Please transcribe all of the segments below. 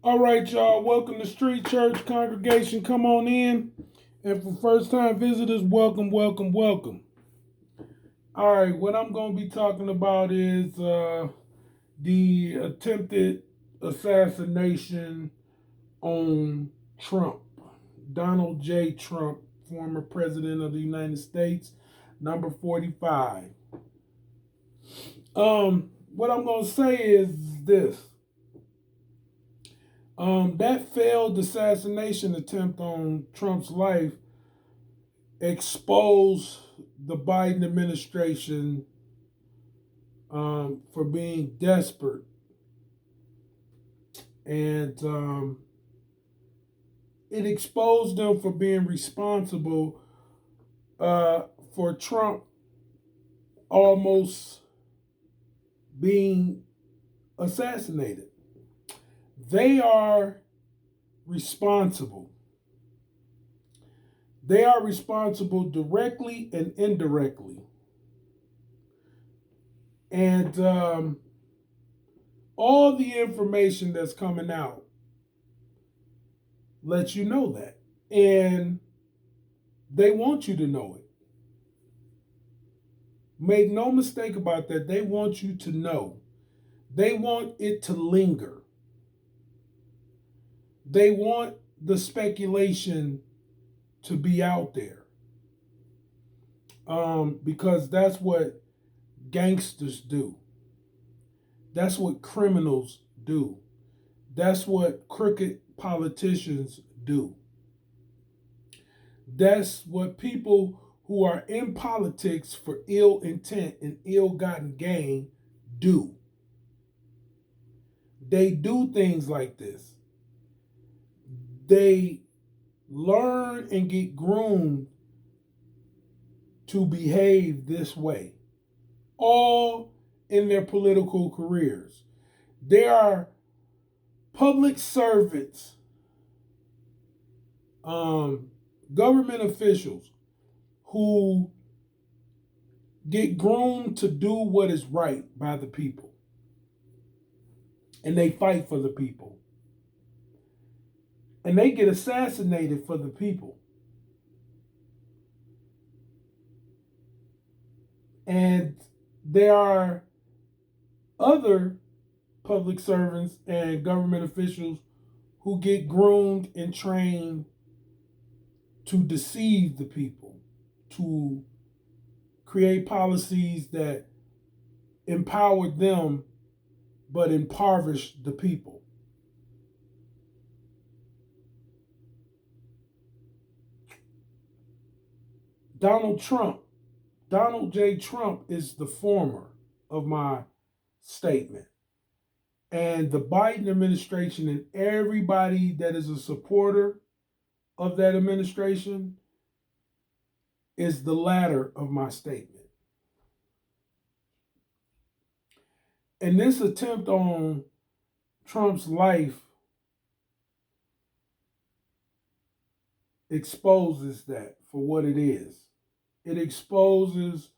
All right, y'all. Welcome to Street Church Congregation. Come on in. And for first time visitors, welcome, welcome, welcome. All right, what I'm going to be talking about is the attempted assassination on Trump. Donald J. Trump, former president of the United States, number 45. What I'm going to say is this. That failed assassination attempt on Trump's life exposed the Biden administration for being desperate and it exposed them for being responsible for Trump almost being assassinated. They are responsible. They are responsible directly and indirectly. And all the information that's coming out lets you know that. And they want you to know it. Make no mistake about that. They want you to know. They want it to linger. They want the speculation to be out there. Because that's what gangsters do. That's what criminals do. That's what crooked politicians do. That's what people who are in politics for ill intent and ill gotten gain do. They do things like this. They learn and get groomed to behave this way, all in their political careers. They are public servants, government officials who get groomed to do what is right by the people. And they fight for the people. And they get assassinated for the people. And there are other public servants and government officials who get groomed and trained to deceive the people, to create policies that empower them but impoverish the people. Donald J. Trump is the former of my statement. And the Biden administration and everybody that is a supporter of that administration is the latter of my statement. And this attempt on Trump's life exposes that for what it is. It exposes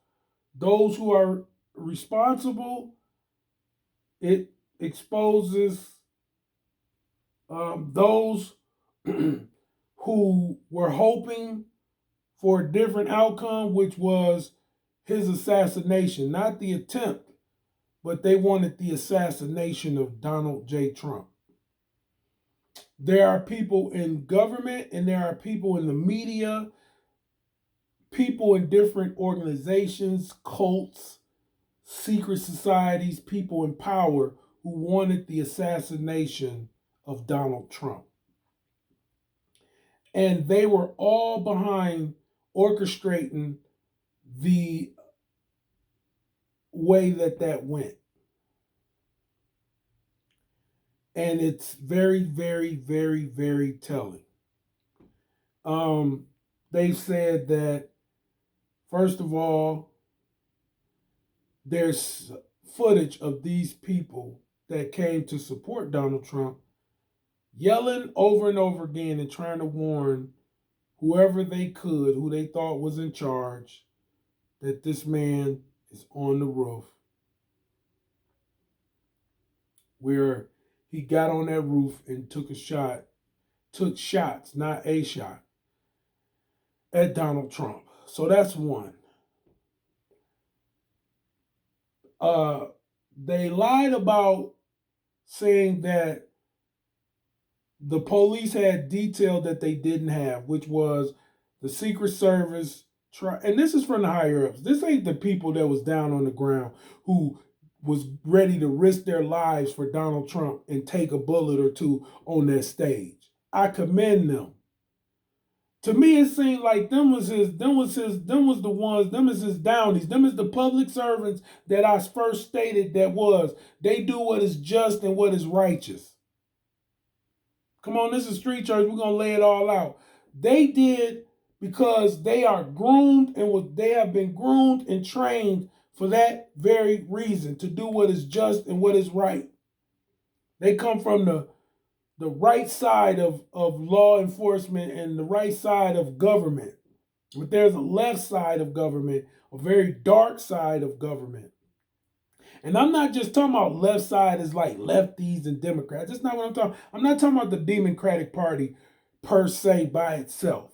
those who are responsible. It exposes those who were hoping for a different outcome, which was his assassination, not the attempt, but they wanted the assassination of Donald J. Trump. There are people in government and there are people in the media, people in different organizations, cults, secret societies, people in power who wanted the assassination of Donald Trump. And they were all behind orchestrating the way that went. And it's very, very, very, very telling. They said that, first of all, there's footage of these people that came to support Donald Trump yelling over and over again and trying to warn whoever they could, who they thought was in charge, that this man is on the roof where he got on that roof and took shots, not a shot, at Donald Trump. So that's one. They lied about saying that the police had detail that they didn't have, which was the Secret Service. And this is from the higher ups. This ain't the people that was down on the ground who was ready to risk their lives for Donald Trump and take a bullet or two on that stage. I commend them. To me, it seemed like them was the ones, them is his downies, them is the public servants that I first stated they do what is just and what is righteous. Come on, this is street church. We're gonna lay it all out. They did because they are groomed and they have been groomed and trained for that very reason, to do what is just and what is right. They come from the right side of law enforcement and the right side of government. But there's a left side of government, a very dark side of government. And I'm not just talking about left side as like lefties and Democrats. That's not what I'm talking. I'm not talking about the Democratic Party per se by itself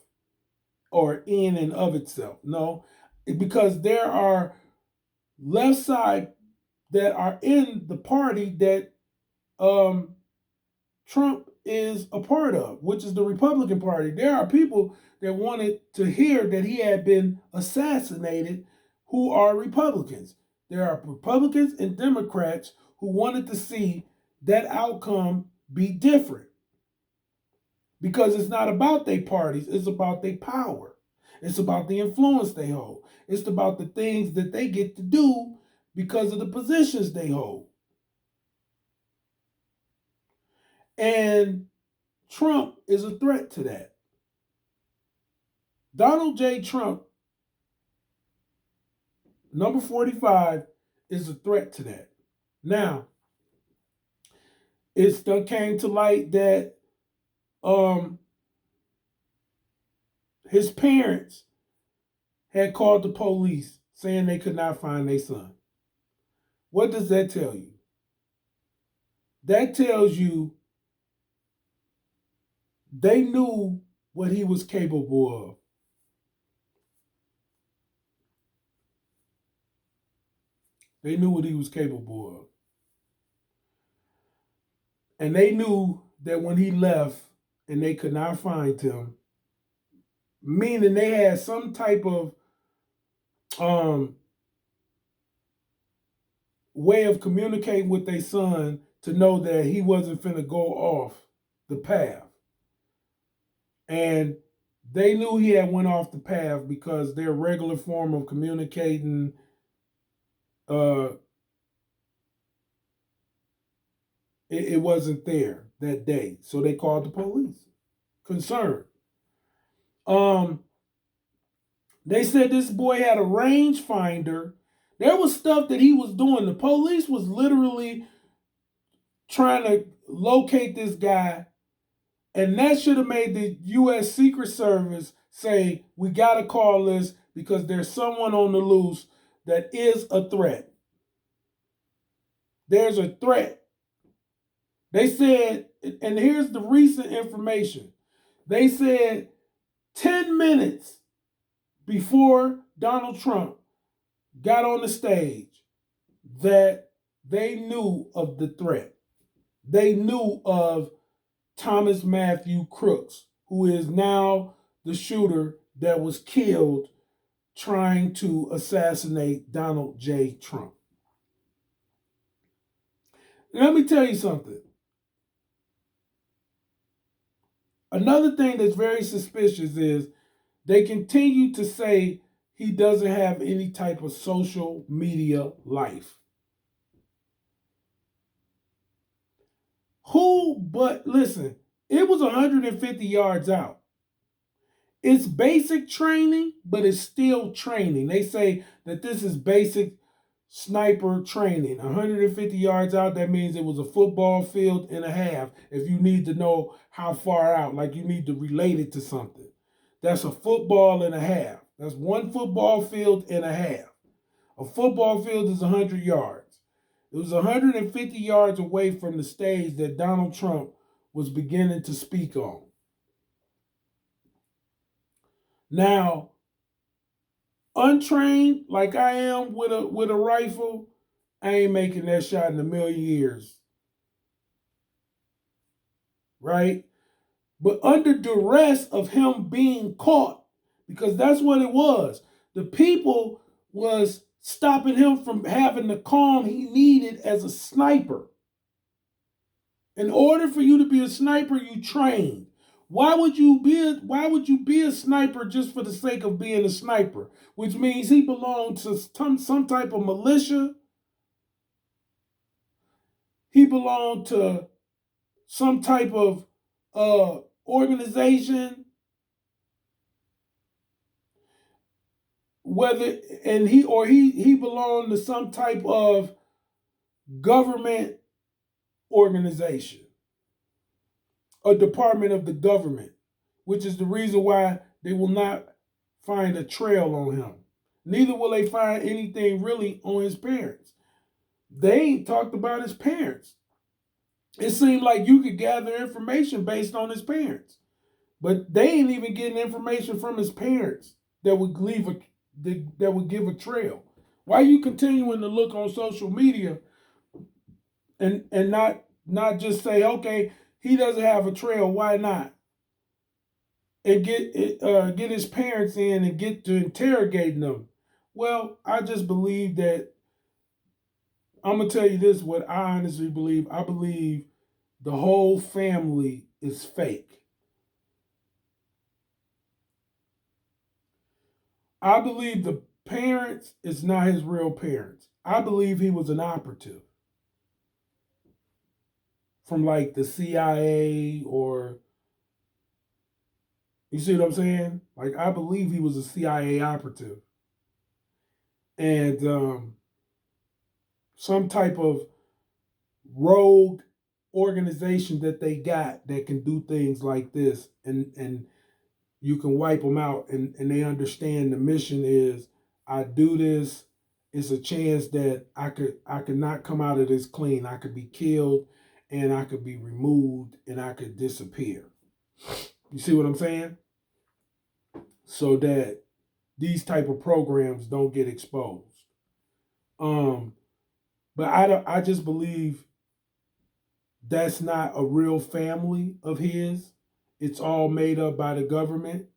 or in and of itself. No, because there are left side that are in the party that Trump is a part of, which is the Republican Party. There are people that wanted to hear that he had been assassinated who are Republicans. There are Republicans and Democrats who wanted to see that outcome be different. Because it's not about their parties, it's about their power. It's about the influence they hold. It's about the things that they get to do because of the positions they hold. And Trump is a threat to that. Donald J. Trump, number 45, is a threat to that. Now, it still came to light that his parents had called the police saying they could not find their son. What does that tell you? That tells you they knew what he was capable of. They knew what he was capable of. And they knew that when he left and they could not find him, meaning they had some type of way of communicating with their son to know that he wasn't finna go off the path. And they knew he had went off the path because their regular form of communicating it wasn't there that day. So they called the police. Concerned. They said this boy had a rangefinder. There was stuff that he was doing. The police was literally trying to locate this guy, and that should have made the U.S. Secret Service say, we got to call this because there's someone on the loose that is a threat. There's a threat. They said, and here's the recent information. They said 10 minutes before Donald Trump got on the stage that they knew of the threat. They knew of Thomas Matthew Crooks, who is now the shooter that was killed trying to assassinate Donald J. Trump. Let me tell you something. Another thing that's very suspicious is they continue to say he doesn't have any type of social media life. Listen, it was 150 yards out. It's basic training, but it's still training. They say that this is basic sniper training. 150 yards out, that means it was a football field and a half. If you need to know how far out, like you need to relate it to something. That's a football and a half. That's one football field and a half. A football field is 100 yards. It was 150 yards away from the stage that Donald Trump was beginning to speak on. Now, untrained like I am with a rifle, I ain't making that shot in a million years. Right? But under duress of him being caught, because that's what it was. The people was stopping him from having the calm he needed as a sniper. In order for you to be a sniper, you train. Why would you be a sniper just for the sake of being a sniper? Which means he belonged to some type of militia. He belonged to some type of organization, whether and he belonged to some type of government organization, a department of the government, which is the reason why they will not find a trail on him. Neither will they find anything really on his parents. They ain't talked about his parents. It seemed like you could gather information based on his parents, but they ain't even getting information from his parents that would leave a that would give a trail. Why are you continuing to look on social media and not just say, okay, he doesn't have a trail, why not? And get his parents in and get to interrogating them. Well, I just believe that I'm gonna tell you this. What I honestly believe, I believe the whole family is fake. I believe the parents is not his real parents. I believe he was an operative from like the CIA, or you see what I'm saying? Like I believe he was a CIA operative and some type of rogue organization that they got that can do things like this, and you can wipe them out, and they understand the mission is I do this. It's a chance that I could not come out of this clean. I could be killed, and I could be removed, and I could disappear. You see what I'm saying? So that these type of programs don't get exposed. Um, but I just believe that's not a real family of his. It's all made up by the government.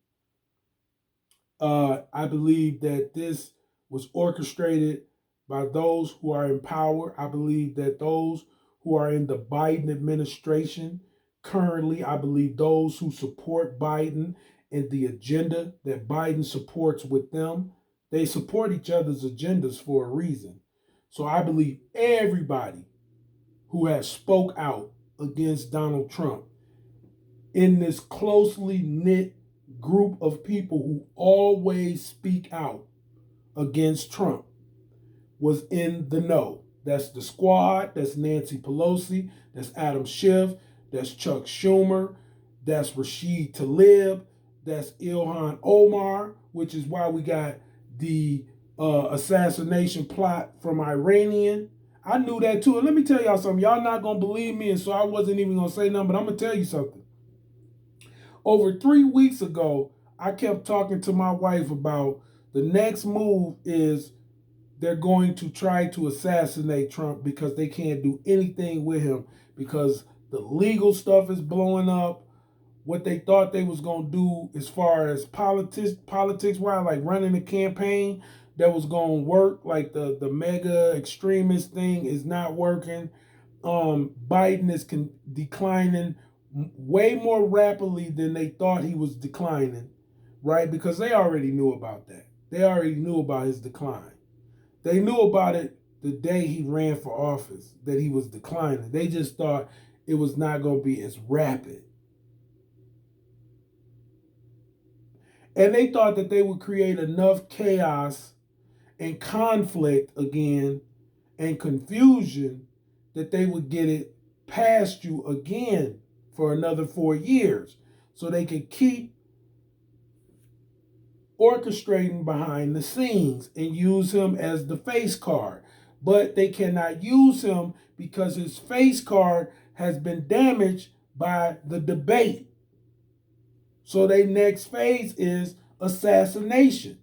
I believe that this was orchestrated by those who are in power. I believe that those who are in the Biden administration currently, I believe those who support Biden and the agenda that Biden supports with them, they support each other's agendas for a reason. So I believe everybody who has spoke out against Donald Trump in this closely knit group of people who always speak out against Trump was in the know. That's the squad. That's Nancy Pelosi. That's Adam Schiff. That's Chuck Schumer. That's Rashid Tlaib. That's Ilhan Omar, which is why we got the assassination plot from Iranian. I knew that too. And let me tell y'all something. Y'all not going to believe me, and so I wasn't even going to say nothing, but I'm going to tell you something. Over 3 weeks ago, I kept talking to my wife about the next move is they're going to try to assassinate Trump because they can't do anything with him because the legal stuff is blowing up. What they thought they was going to do as far as politics wise, like running a campaign that was going to work, like the mega extremist thing is not working. Biden is declining way more rapidly than they thought he was declining, right? Because they already knew about that. They already knew about his decline. They knew about it the day he ran for office, that he was declining. They just thought it was not going to be as rapid. And they thought that they would create enough chaos and conflict again and confusion that they would get it past you again for another 4 years so they could keep orchestrating behind the scenes and use him as the face card. but they cannot use him because his face card has been damaged by the debate. So their next phase is assassination.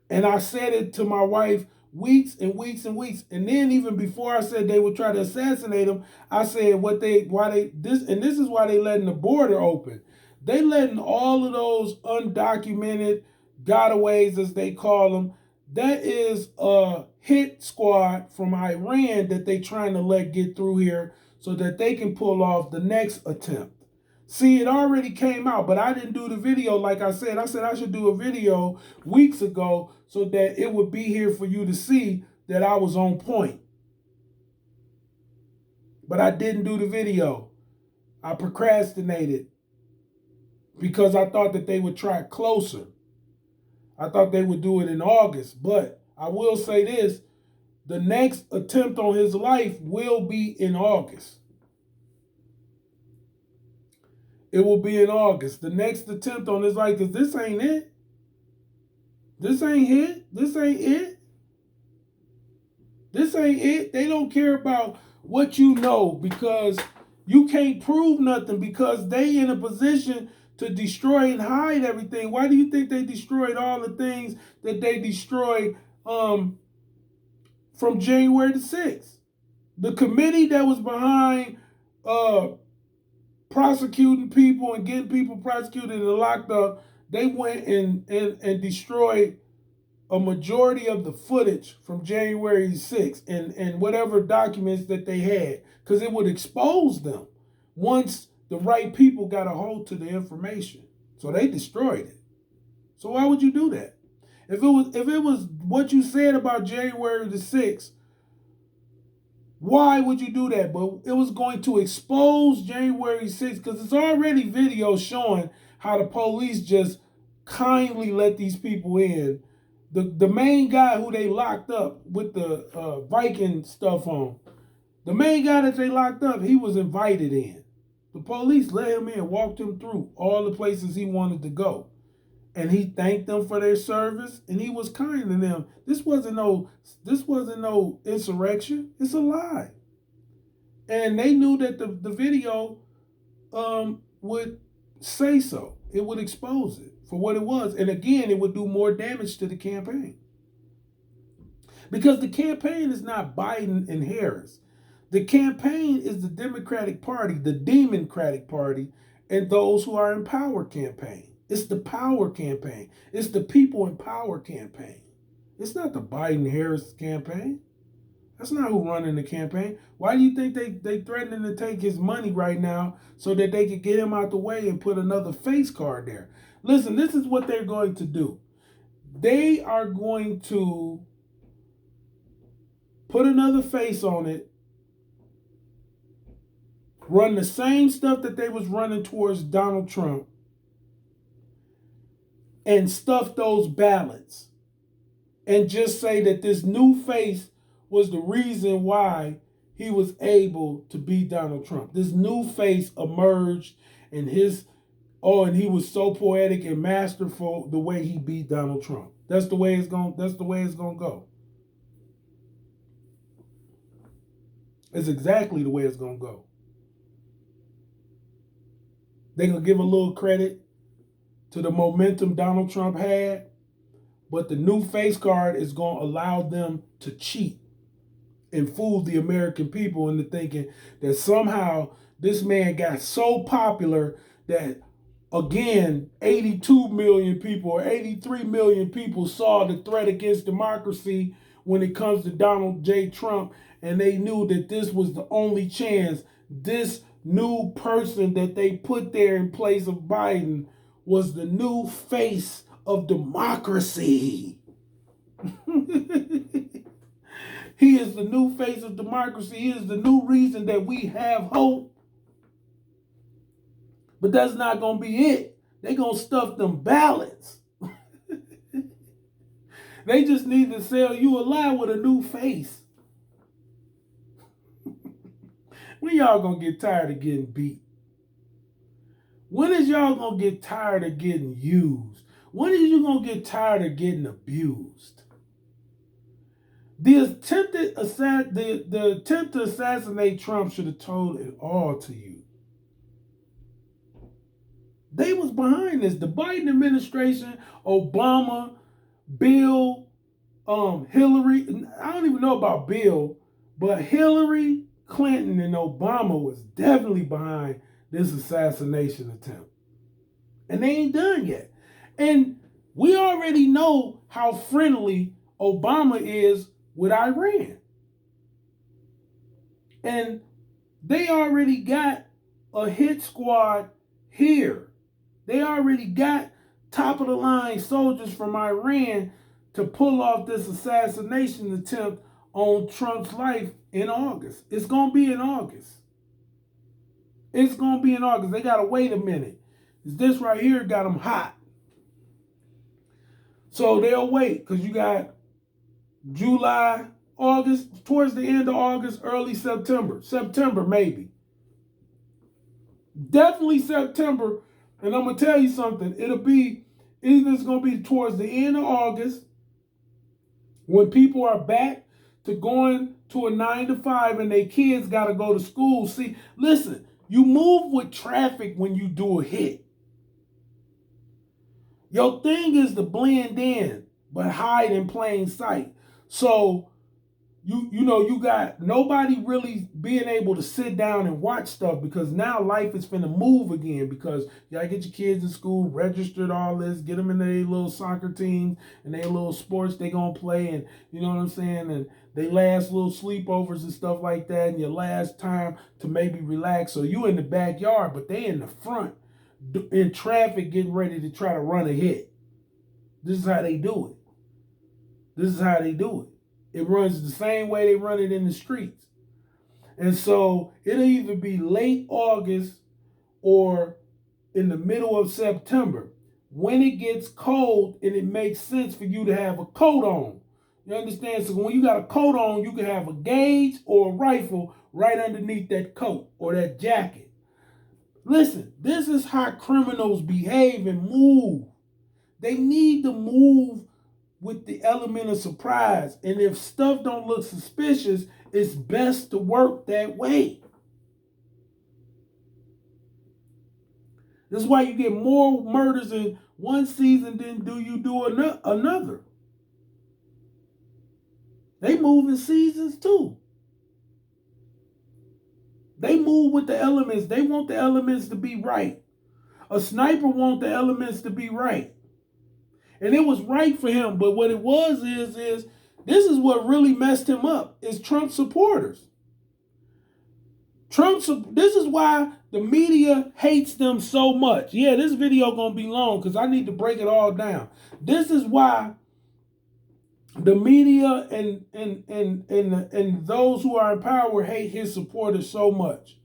And I said it to my wife weeks and weeks and weeks. And then even before I said they would try to assassinate him, I said this is why they letting the border open. They letting all of those undocumented gotaways, as they call them, that is a hit squad from Iran that they trying to let get through here so that they can pull off the next attempt. See, it already came out, but I didn't do the video like I said. I said I should do a video weeks ago so that it would be here for you to see that I was on point. But I didn't do the video. I procrastinated because I thought that they would try closer. I thought they would do it in August. But I will say this, the next attempt on his life will be in August. It will be in August. The next attempt on his life, because this ain't it. This ain't it. This ain't it. This ain't it. They don't care about what you know because you can't prove nothing because they in a position to destroy and hide everything. Why do you think they destroyed all the things that they destroyed from January the 6th? The committee that was behind prosecuting people and getting people prosecuted and locked up, they went and destroyed a majority of the footage from January 6th and whatever documents that they had, because it would expose them once the right people got a hold to the information. So they destroyed it. So why would you do that? If it was what you said about January the 6th, why would you do that? But it was going to expose January 6th because it's already video showing how the police just kindly let these people in. The main guy who they locked up with the Viking stuff on, the main guy that they locked up, he was invited in. The police let him in, walked him through all the places he wanted to go. And he thanked them for their service, and he was kind to them. This wasn't no insurrection. It's a lie. And they knew that the video would say so. It would expose it for what it was. And again, it would do more damage to the campaign. Because the campaign is not Biden and Harris. The campaign is the Democratic Party, the Democratic Party, and those who are in power campaign. It's the power campaign. It's the people in power campaign. It's not the Biden-Harris campaign. That's not who running the campaign. Why do you think they threatening to take his money right now so that they could get him out the way and put another face card there? Listen, this is what they're going to do. They are going to put another face on it, run the same stuff that they was running towards Donald Trump, and stuff those ballots and just say that this new face was the reason why he was able to beat Donald Trump. This new face emerged and and he was so poetic and masterful the way he beat Donald Trump. That's the way it's going to go. It's exactly the way it's going to go. They're going to give a little credit to the momentum Donald Trump had, but the new face card is going to allow them to cheat and fool the American people into thinking that somehow this man got so popular that, again, 82 million people or 83 million people saw the threat against democracy when it comes to Donald J. Trump, and they knew that this was the only chance. This new person that they put there in place of Biden was the new face of democracy. He is the new face of democracy. He is the new reason that we have hope. But that's not going to be it. They're going to stuff them ballots. They just need to sell you a lie with a new face. When y'all going to get tired of getting beat? When is y'all going to get tired of getting used? When are you gonna get tired of getting abused? The attempt to assassinate Trump should have told it all to you. They was behind this. The Biden administration, Obama, Bill, Hillary. I don't even know about Bill, but Hillary Clinton and Obama was definitely behind this assassination attempt. And they ain't done yet. And we already know how friendly Obama is with Iran. And they already got a hit squad here. They already got top of the line soldiers from Iran to pull off this assassination attempt on Trump's life in August. It's going to be in August. It's going to be in August. They got to wait a minute. This right here got them hot. So they'll wait because you got July, August, towards the end of August, early September. September, maybe. Definitely September. And I'm going to tell you something. Either it's going to be towards the end of August when people are back to going to a 9 to 5 and their kids got to go to school. See, listen, you move with traffic when you do a hit. Your thing is to blend in, but hide in plain sight. So, you got nobody really being able to sit down and watch stuff because now life is finna move again because you gotta get your kids in school, registered all this, get them in their little soccer teams and their little sports they gonna play and you know what I'm saying? And they last little sleepovers and stuff like that and your last time to maybe relax. So you in the backyard, but they in the front in traffic getting ready to try to run a hit. This is how they do it. This is how they do it. It runs the same way they run it in the streets. And so it'll either be late August or in the middle of September when it gets cold and it makes sense for you to have a coat on. You understand? So when you got a coat on, you can have a gauge or a rifle right underneath that coat or that jacket. Listen, this is how criminals behave and move. They need to move with the element of surprise. And if stuff don't look suspicious, it's best to work that way. That's why you get more murders in one season than you do another. They move in seasons too. They move with the elements. They want the elements to be right. A sniper wants the elements to be right. And it was right for him, but what it was is this is what really messed him up, is Trump supporters. This is why the media hates them so much. Yeah, this video gonna be long because I need to break it all down. This is why the media and those who are in power hate his supporters so much.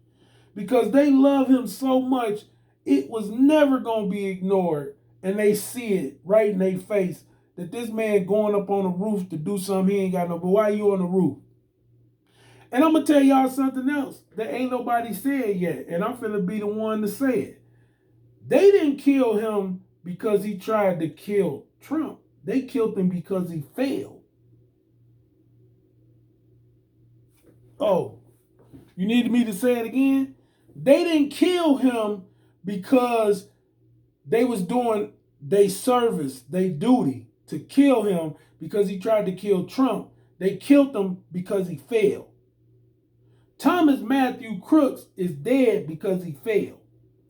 Because they love him so much, it was never gonna be ignored. And they see it right in their face that this man going up on the roof to do something he ain't got no. But why you on the roof? And I'm gonna tell y'all something else that ain't nobody said yet, and I'm finna be the one to say it. They didn't kill him because he tried to kill Trump. They killed him because he failed. Oh, you needed me to say it again? They didn't kill him because they was doing their service, their duty to kill him because he tried to kill Trump. They killed him because he failed. Thomas Matthew Crooks is dead because he failed.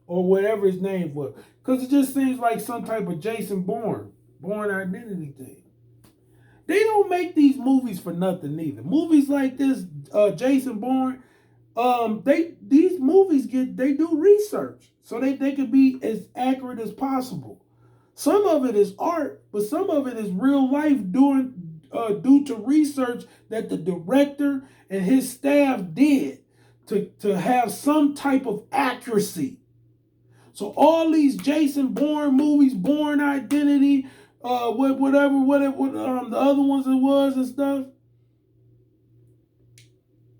Or whatever his name was. Because it just seems like some type of Jason Bourne identity thing. They don't make these movies for nothing either. Movies like this, Jason Bourne, these movies they do research so they can be as accurate as possible. Some of it is art, but some of it is real life due to research that the director and his staff did to have some type of accuracy. So all these Jason Bourne movies, Bourne Identity, whatever the other ones it was and stuff,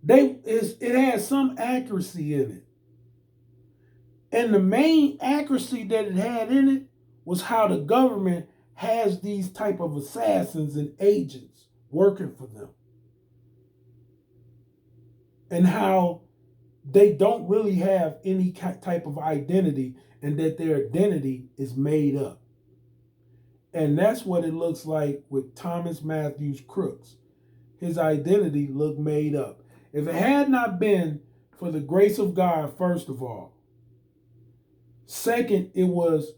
it has some accuracy in it. And the main accuracy that it had in it was how the government has these type of assassins and agents working for them, and how they don't really have any type of identity, and that their identity is made up. And that's what it looks like with Thomas Matthews Crooks. His identity looked made up. If it had not been for the grace of God, first of all. Second, it was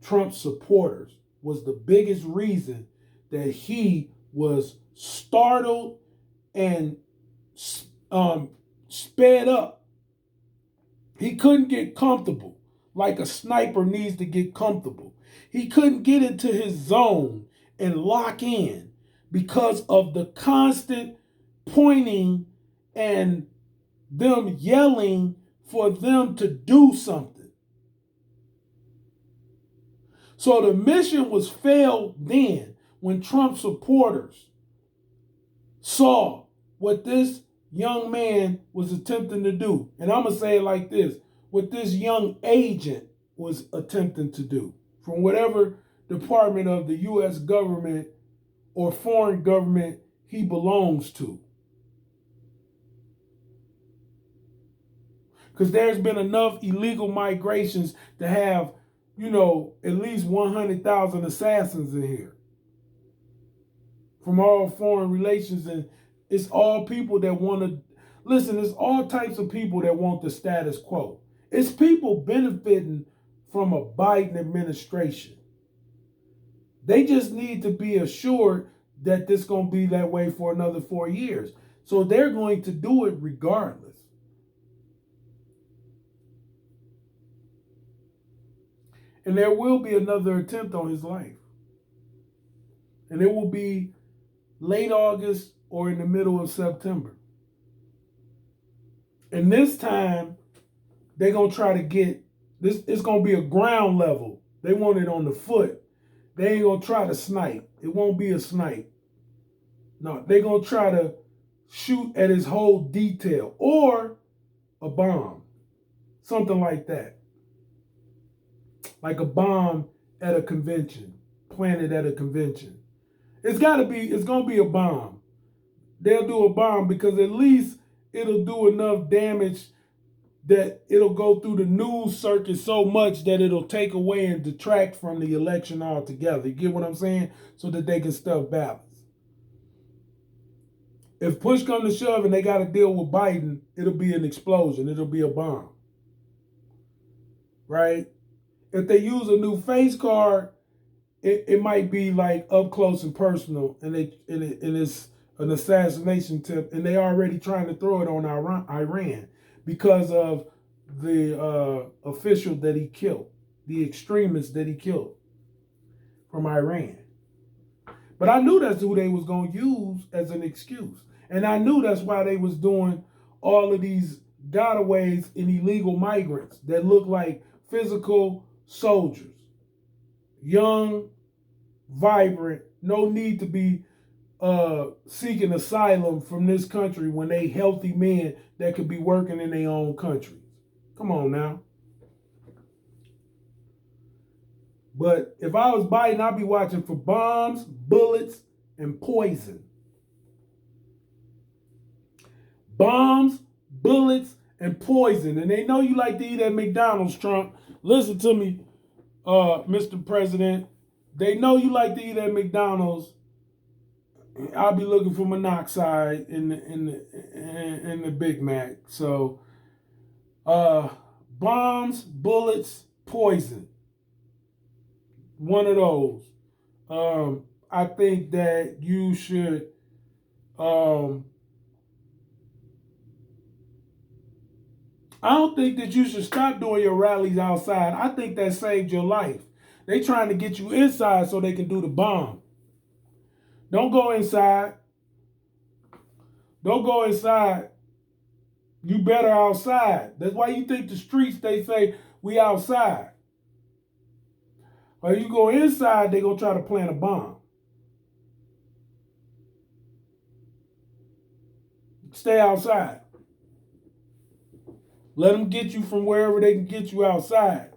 Trump's supporters was the biggest reason that he was startled and sped up. He couldn't get comfortable like a sniper needs to get comfortable. He couldn't get into his zone and lock in because of the constant pointing and them yelling for them to do something. So the mission was failed then when Trump supporters saw what this young man was attempting to do. And I'm going to say it like this, what this young agent was attempting to do from whatever department of the U.S. government or foreign government he belongs to. Because there's been enough illegal migrations to have, at least 100,000 assassins in here from all foreign relations. And it's all people that want to, listen, it's all types of people that want the status quo. It's people benefiting from a Biden administration. They just need to be assured that this is going to be that way for another 4 years. So they're going to do it regardless. And there will be another attempt on his life. And it will be late August or in the middle of September. And this time, they're going to try to get, this. It's going to be a ground level. They want it on the foot. They ain't going to try to snipe. It won't be a snipe. No, they're going to try to shoot at his whole detail or a bomb. Something like that. Like a bomb at a convention, planted at a convention. It's going to be a bomb. They'll do a bomb because at least it'll do enough damage that it'll go through the news circuit so much that it'll take away and detract from the election altogether. You get what I'm saying? So that they can stuff ballots. If push comes to shove and they got to deal with Biden, it'll be an explosion. It'll be a bomb. Right? If they use a new face card, it might be like up close and personal, and it's an assassination tip, and they already trying to throw it on Iran because of the official that he killed, the extremist that he killed from Iran. But I knew that's who they was going to use as an excuse, and I knew that's why they was doing all of these gotaways and illegal migrants that look like physical soldiers, young, vibrant, no need to be seeking asylum from this country when they healthy men that could be working in their own countries. Come on now. But if I was Biden, I'd be watching for bombs, bullets, and poison. Bombs, bullets, and poison. And they know you like to eat at McDonald's, Trump. Listen to me, Mr. President. They know you like to eat at McDonald's. I'll be looking for monoxide in the Big Mac. So, bombs, bullets, poison. One of those. I think that you should. I don't think that you should stop doing your rallies outside. I think that saved your life. They trying to get you inside so they can do the bomb. Don't go inside. Don't go inside. You better outside. That's why you think the streets, they say, we outside. Or you go inside, they going to try to plant a bomb. Stay outside. Let them get you from wherever they can get you outside.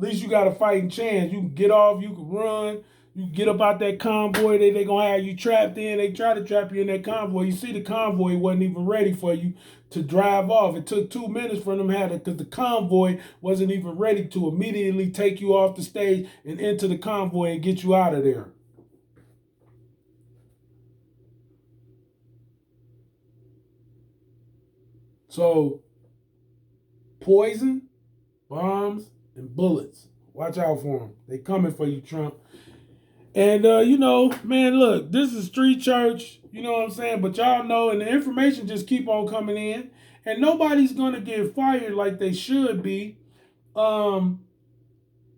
least you got a fighting chance. You can get off, you can run, you get up out that convoy. They gonna have you trapped in. They try to trap you in that convoy. You see, the convoy wasn't even ready for you to drive off. It took 2 minutes for them to have it because the convoy wasn't even ready to immediately take you off the stage and into the convoy and get you out of there. So, poison, bombs, and bullets. Watch out for them. They coming for you, Trump. And, man, look, this is street church, you know what I'm saying? But y'all know, and the information just keep on coming in. And nobody's going to get fired like they should be. But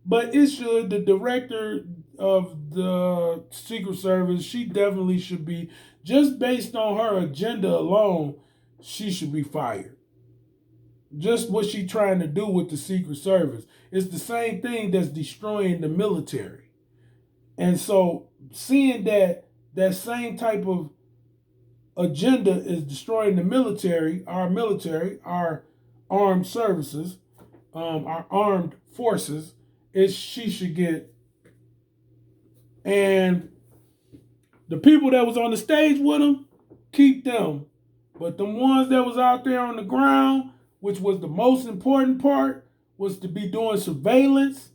it should. The director of the Secret Service, she definitely should be, just based on her agenda alone, she should be fired. Just what she trying to do with the Secret Service. It's the same thing that's destroying the military. And so seeing that same type of agenda is destroying the military, our armed services, our armed forces, she should get. And the people that was on the stage with them, keep them. But the ones that was out there on the ground, which was the most important part, was to be doing surveillance.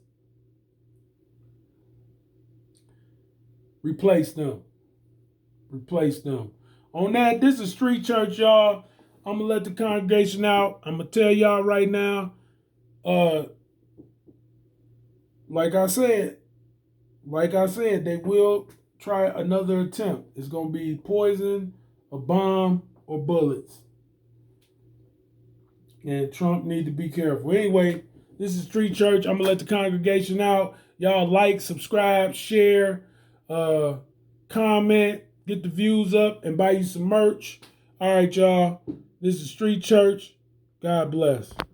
Replace them. Replace them. On that, this is Street Church, y'all. I'm going to let the congregation out. I'm going to tell y'all right now, like I said, they will try another attempt. It's going to be poison, a bomb, or bullets. And Trump need to be careful. Anyway, this is Street Church. I'm going to let the congregation out. Y'all like, subscribe, share, comment, get the views up, and buy you some merch. All right, y'all. This is Street Church. God bless.